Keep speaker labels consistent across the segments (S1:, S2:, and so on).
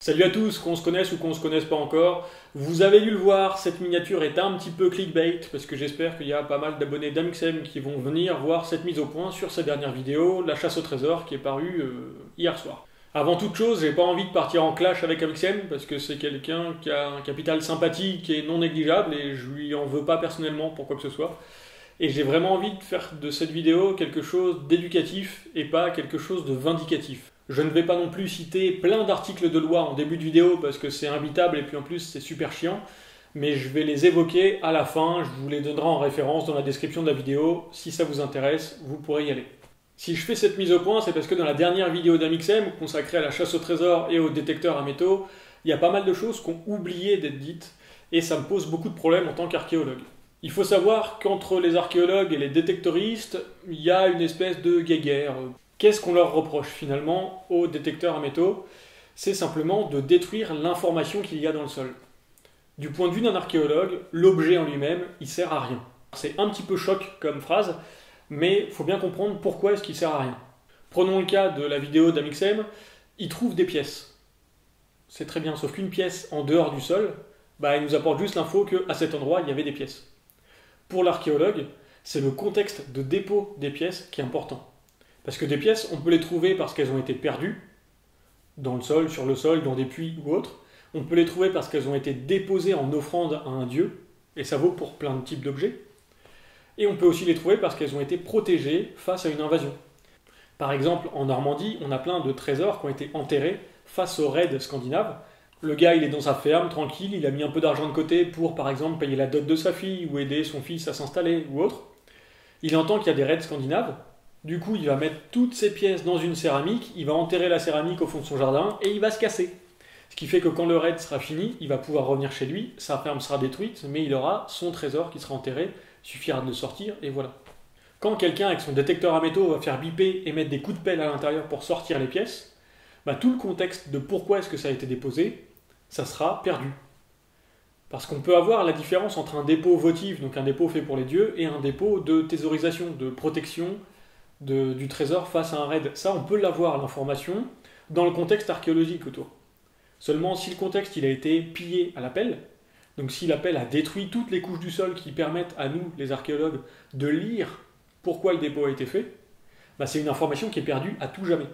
S1: Salut à tous, qu'on se connaisse ou qu'on se connaisse pas encore. Vous avez dû le voir, cette miniature est un petit peu clickbait parce que j'espère qu'il y a pas mal d'abonnés d'Amixem qui vont venir voir cette mise au point sur sa dernière vidéo, la chasse au trésor, qui est parue hier soir. Avant toute chose, j'ai pas envie de partir en clash avec Amixem parce que c'est quelqu'un qui a un capital sympathique et non négligeable et je lui en veux pas personnellement pour quoi que ce soit. Et j'ai vraiment envie de faire de cette vidéo quelque chose d'éducatif et pas quelque chose de vindicatif. Je ne vais pas non plus citer plein d'articles de loi en début de vidéo parce que c'est imbitable et puis en plus c'est super chiant, mais je vais les évoquer à la fin, je vous les donnerai en référence dans la description de la vidéo. Si ça vous intéresse, vous pourrez y aller. Si je fais cette mise au point, c'est parce que dans la dernière vidéo d'Amixem, consacrée à la chasse au trésor et aux détecteurs à métaux, il y a pas mal de choses qui ont oublié d'être dites, et ça me pose beaucoup de problèmes en tant qu'archéologue. Il faut savoir qu'entre les archéologues et les détectoristes, il y a une espèce de guéguerre. Qu'est-ce qu'on leur reproche finalement aux détecteurs à métaux? C'est simplement de détruire l'information qu'il y a dans le sol. Du point de vue d'un archéologue, l'objet en lui-même, il sert à rien. C'est un petit peu choc comme phrase, mais il faut bien comprendre pourquoi est-ce qu'il sert à rien. Prenons le cas de la vidéo d'Amixem, il trouve des pièces. C'est très bien, sauf qu'une pièce en dehors du sol, il nous apporte juste l'info qu'à cet endroit, il y avait des pièces. Pour l'archéologue, c'est le contexte de dépôt des pièces qui est important. Parce que des pièces, on peut les trouver parce qu'elles ont été perdues, dans le sol, sur le sol, dans des puits ou autres. On peut les trouver parce qu'elles ont été déposées en offrande à un dieu, et ça vaut pour plein de types d'objets. Et on peut aussi les trouver parce qu'elles ont été protégées face à une invasion. Par exemple, en Normandie, on a plein de trésors qui ont été enterrés face aux raids scandinaves. Le gars, il est dans sa ferme, tranquille, il a mis un peu d'argent de côté pour, par exemple, payer la dot de sa fille ou aider son fils à s'installer ou autre. Il entend qu'il y a des raids scandinaves. Du coup, il va mettre toutes ses pièces dans une céramique, il va enterrer la céramique au fond de son jardin et il va se casser. Ce qui fait que quand le raid sera fini, il va pouvoir revenir chez lui, sa ferme sera détruite, mais il aura son trésor qui sera enterré, il suffira de le sortir et voilà. Quand quelqu'un avec son détecteur à métaux va faire biper et mettre des coups de pelle à l'intérieur pour sortir les pièces, tout le contexte de pourquoi est-ce que ça a été déposé, ça sera perdu. Parce qu'on peut avoir la différence entre un dépôt votif, donc un dépôt fait pour les dieux, et un dépôt de thésaurisation, de protection du trésor face à un raid. Ça, on peut l'avoir, l'information, dans le contexte archéologique autour. Seulement, si le contexte il a été pillé à la pelle, donc si la pelle a détruit toutes les couches du sol qui permettent à nous, les archéologues, de lire pourquoi le dépôt a été fait, c'est une information qui est perdue à tout jamais.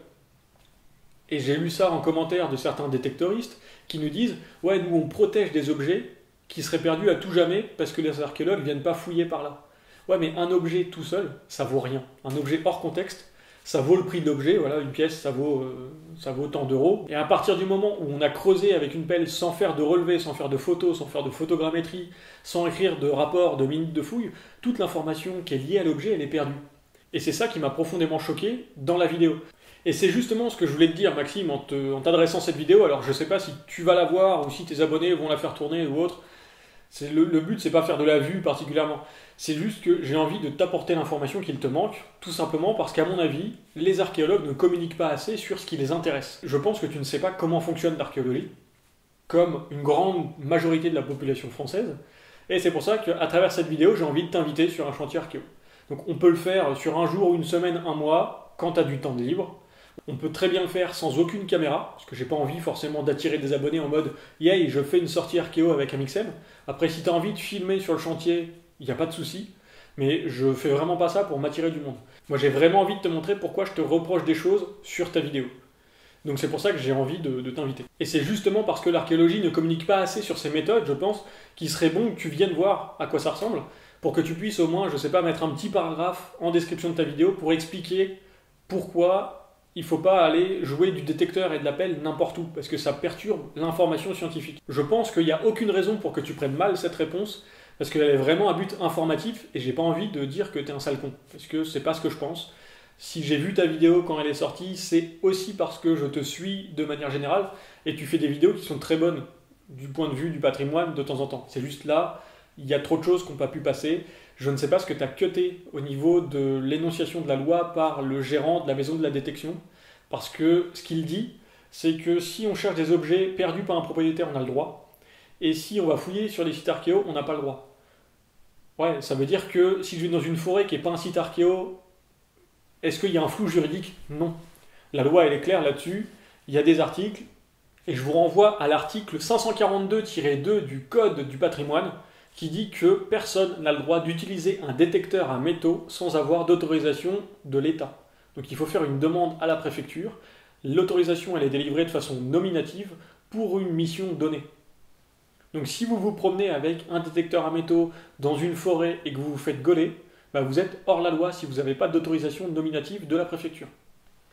S1: Et j'ai lu ça en commentaire de certains détectoristes qui nous disent « Ouais, nous on protège des objets qui seraient perdus à tout jamais parce que les archéologues ne viennent pas fouiller par là. » Ouais, mais un objet tout seul, ça vaut rien. Un objet hors contexte, ça vaut le prix de l'objet. Voilà, une pièce, ça vaut tant d'euros. Et à partir du moment où on a creusé avec une pelle sans faire de relevé, sans faire de photos, sans faire de photogrammétrie, sans écrire de rapport, de minutes de fouille, toute l'information qui est liée à l'objet, elle est perdue. Et c'est ça qui m'a profondément choqué dans la vidéo. Et c'est justement ce que je voulais te dire, Maxime, en t'adressant cette vidéo. Alors, je sais pas si tu vas la voir ou si tes abonnés vont la faire tourner ou autre. Le but, c'est pas faire de la vue particulièrement. C'est juste que j'ai envie de t'apporter l'information qu'il te manque, tout simplement parce qu'à mon avis, les archéologues ne communiquent pas assez sur ce qui les intéresse. Je pense que tu ne sais pas comment fonctionne l'archéologie, comme une grande majorité de la population française, et c'est pour ça qu'à travers cette vidéo, j'ai envie de t'inviter sur un chantier archéo. Donc on peut le faire sur un jour, une semaine, un mois, quand tu as du temps de libre. On peut très bien le faire sans aucune caméra, parce que j'ai pas envie forcément d'attirer des abonnés en mode « Yay, je fais une sortie archéo avec Amixem ». Après, si tu as envie de filmer sur le chantier, il n'y a pas de souci, mais je fais vraiment pas ça pour m'attirer du monde. Moi, j'ai vraiment envie de te montrer pourquoi je te reproche des choses sur ta vidéo. Donc c'est pour ça que j'ai envie de t'inviter. Et c'est justement parce que l'archéologie ne communique pas assez sur ses méthodes, je pense, qu'il serait bon que tu viennes voir à quoi ça ressemble, pour que tu puisses au moins, je sais pas, mettre un petit paragraphe en description de ta vidéo pour expliquer pourquoi il ne faut pas aller jouer du détecteur et de la pelle n'importe où, parce que ça perturbe l'information scientifique. Je pense qu'il n'y a aucune raison pour que tu prennes mal cette réponse, parce qu'elle est vraiment à but informatif, et j'ai pas envie de dire que t'es un sale con, parce que c'est pas ce que je pense. Si j'ai vu ta vidéo quand elle est sortie, c'est aussi parce que je te suis de manière générale, et tu fais des vidéos qui sont très bonnes du point de vue du patrimoine de temps en temps. C'est juste là, il y a trop de choses qui n'ont pas pu passer. Je ne sais pas ce que tu as cuté au niveau de l'énonciation de la loi par le gérant de la maison de la détection, parce que ce qu'il dit, c'est que si on cherche des objets perdus par un propriétaire, on a le droit, et si on va fouiller sur des sites archéo, on n'a pas le droit. Ouais, ça veut dire que si je vais dans une forêt qui n'est pas un site archéo, est-ce qu'il y a un flou juridique? Non. La loi, elle est claire là-dessus, il y a des articles, Et je vous renvoie à l'article 542-2 du Code du patrimoine qui dit que personne n'a le droit d'utiliser un détecteur à métaux sans avoir d'autorisation de l'État. Donc il faut faire une demande à la préfecture. L'autorisation, elle est délivrée de façon nominative pour une mission donnée. Donc si vous vous promenez avec un détecteur à métaux dans une forêt et que vous vous faites gauler, vous êtes hors la loi si vous n'avez pas d'autorisation nominative de la préfecture.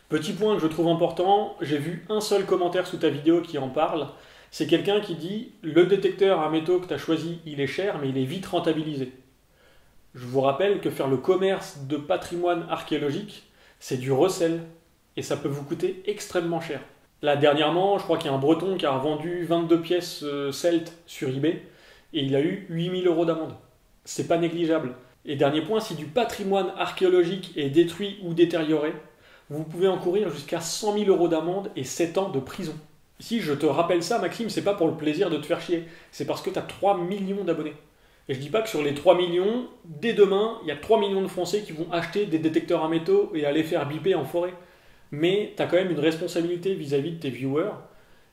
S1: Petit point que je trouve important, j'ai vu un seul commentaire sous ta vidéo qui en parle. C'est quelqu'un qui dit « Le détecteur à métaux que tu as choisi, il est cher, mais il est vite rentabilisé. » Je vous rappelle que faire le commerce de patrimoine archéologique, c'est du recel, et ça peut vous coûter extrêmement cher. Là, dernièrement, je crois qu'il y a un Breton qui a revendu 22 pièces celtes sur eBay, et il a eu 8000 € d'amende. C'est pas négligeable. Et dernier point, si du patrimoine archéologique est détruit ou détérioré, vous pouvez encourir jusqu'à 100 000 € d'amende et 7 ans de prison. Si je te rappelle ça, Maxime, c'est pas pour le plaisir de te faire chier, c'est parce que tu as 3 millions d'abonnés. Et je dis pas que sur les 3 millions, dès demain, il y a 3 millions de Français qui vont acheter des détecteurs à métaux et aller faire biper en forêt. Mais tu as quand même une responsabilité vis-à-vis de tes viewers,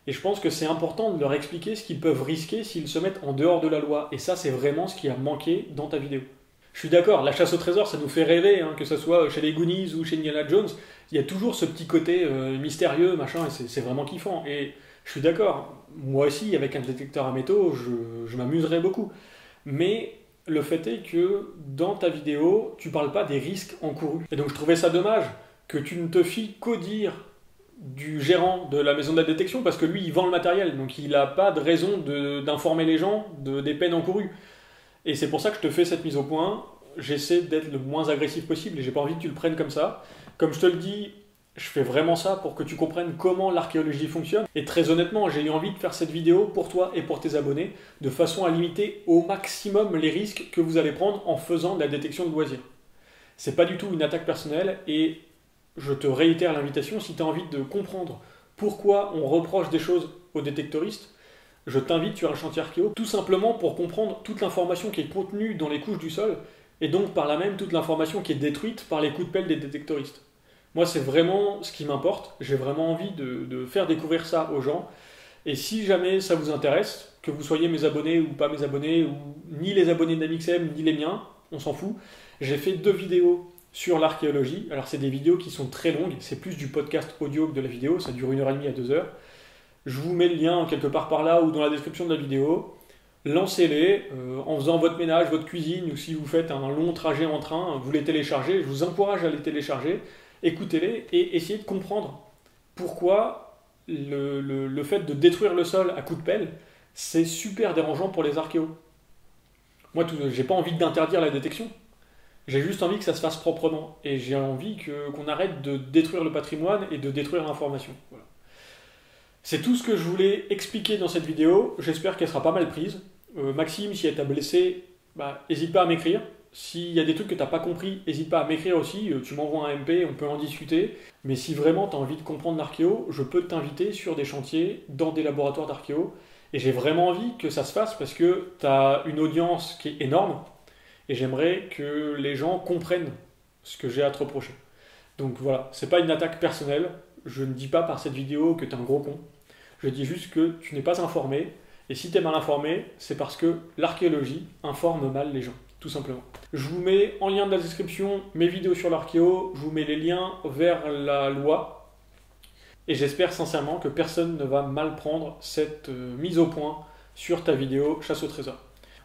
S1: et je pense que c'est important de leur expliquer ce qu'ils peuvent risquer s'ils se mettent en dehors de la loi. Et ça, c'est vraiment ce qui a manqué dans ta vidéo. Je suis d'accord, la chasse au trésor, ça nous fait rêver, que ce soit chez les Goonies ou chez Indiana Jones, il y a toujours ce petit côté mystérieux, machin, et c'est vraiment kiffant. Et je suis d'accord, moi aussi, avec un détecteur à métaux, je m'amuserais beaucoup. Mais le fait est que dans ta vidéo, tu parles pas des risques encourus. Et donc je trouvais ça dommage que tu ne te fies qu'au dire du gérant de la maison de la détection, parce que lui, il vend le matériel, donc il n'a pas de raison d'informer les gens des peines encourues. Et c'est pour ça que je te fais cette mise au point. J'essaie d'être le moins agressif possible et j'ai pas envie que tu le prennes comme ça. Comme je te le dis, je fais vraiment ça pour que tu comprennes comment l'archéologie fonctionne. Et très honnêtement, j'ai eu envie de faire cette vidéo pour toi et pour tes abonnés, de façon à limiter au maximum les risques que vous allez prendre en faisant de la détection de loisirs. C'est pas du tout une attaque personnelle et je te réitère l'invitation, si tu as envie de comprendre pourquoi on reproche des choses aux détectoristes, je t'invite sur un chantier archéo, tout simplement pour comprendre toute l'information qui est contenue dans les couches du sol, et donc par là même toute l'information qui est détruite par les coups de pelle des détectoristes. Moi, c'est vraiment ce qui m'importe, j'ai vraiment envie de faire découvrir ça aux gens, et si jamais ça vous intéresse, que vous soyez mes abonnés ou pas mes abonnés, ou ni les abonnés d'Amixem, ni les miens, on s'en fout, j'ai fait 2 vidéos sur l'archéologie. Alors c'est des vidéos qui sont très longues, c'est plus du podcast audio que de la vidéo, ça dure 1h30 à 2 heures. Je vous mets le lien quelque part par là ou dans la description de la vidéo. Lancez-les en faisant votre ménage, votre cuisine, ou si vous faites un long trajet en train, vous les téléchargez. Je vous encourage à les télécharger, écoutez-les et essayez de comprendre pourquoi le fait de détruire le sol à coups de pelle, c'est super dérangeant pour les archéos. Moi, j'ai pas envie d'interdire la détection. J'ai juste envie que ça se fasse proprement. Et j'ai envie qu'on arrête de détruire le patrimoine et de détruire l'information. Voilà. C'est tout ce que je voulais expliquer dans cette vidéo. J'espère qu'elle sera pas mal prise. Maxime, si elle t'a blessé, n'hésite pas à m'écrire. S'il y a des trucs que tu n'as pas compris, n'hésite pas à m'écrire aussi. Tu m'envoies un MP, on peut en discuter. Mais si vraiment tu as envie de comprendre l'archéo, je peux t'inviter sur des chantiers, dans des laboratoires d'archéo. Et j'ai vraiment envie que ça se fasse parce que tu as une audience qui est énorme. Et j'aimerais que les gens comprennent ce que j'ai à te reprocher. Donc voilà, c'est pas une attaque personnelle. Je ne dis pas par cette vidéo que tu es un gros con. Je dis juste que tu n'es pas informé. Et si tu es mal informé, c'est parce que l'archéologie informe mal les gens, tout simplement. Je vous mets en lien de la description mes vidéos sur l'archéo. Je vous mets les liens vers la loi. Et j'espère sincèrement que personne ne va mal prendre cette mise au point sur ta vidéo chasse au trésor.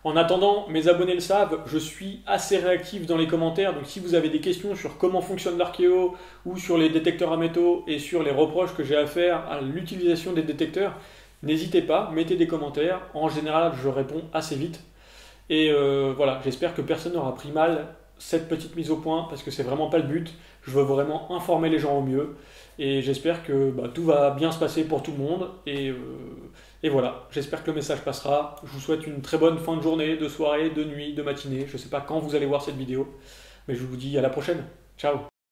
S1: En attendant, mes abonnés le savent, je suis assez réactif dans les commentaires, donc si vous avez des questions sur comment fonctionne l'archéo, ou sur les détecteurs à métaux, et sur les reproches que j'ai à faire à l'utilisation des détecteurs, n'hésitez pas, mettez des commentaires, en général je réponds assez vite. Et voilà, j'espère que personne n'aura pris mal cette petite mise au point, parce que c'est vraiment pas le but, je veux vraiment informer les gens au mieux, et j'espère que tout va bien se passer pour tout le monde, et voilà, j'espère que le message passera. Je vous souhaite une très bonne fin de journée, de soirée, de nuit, de matinée. Je ne sais pas quand vous allez voir cette vidéo, mais je vous dis à la prochaine. Ciao!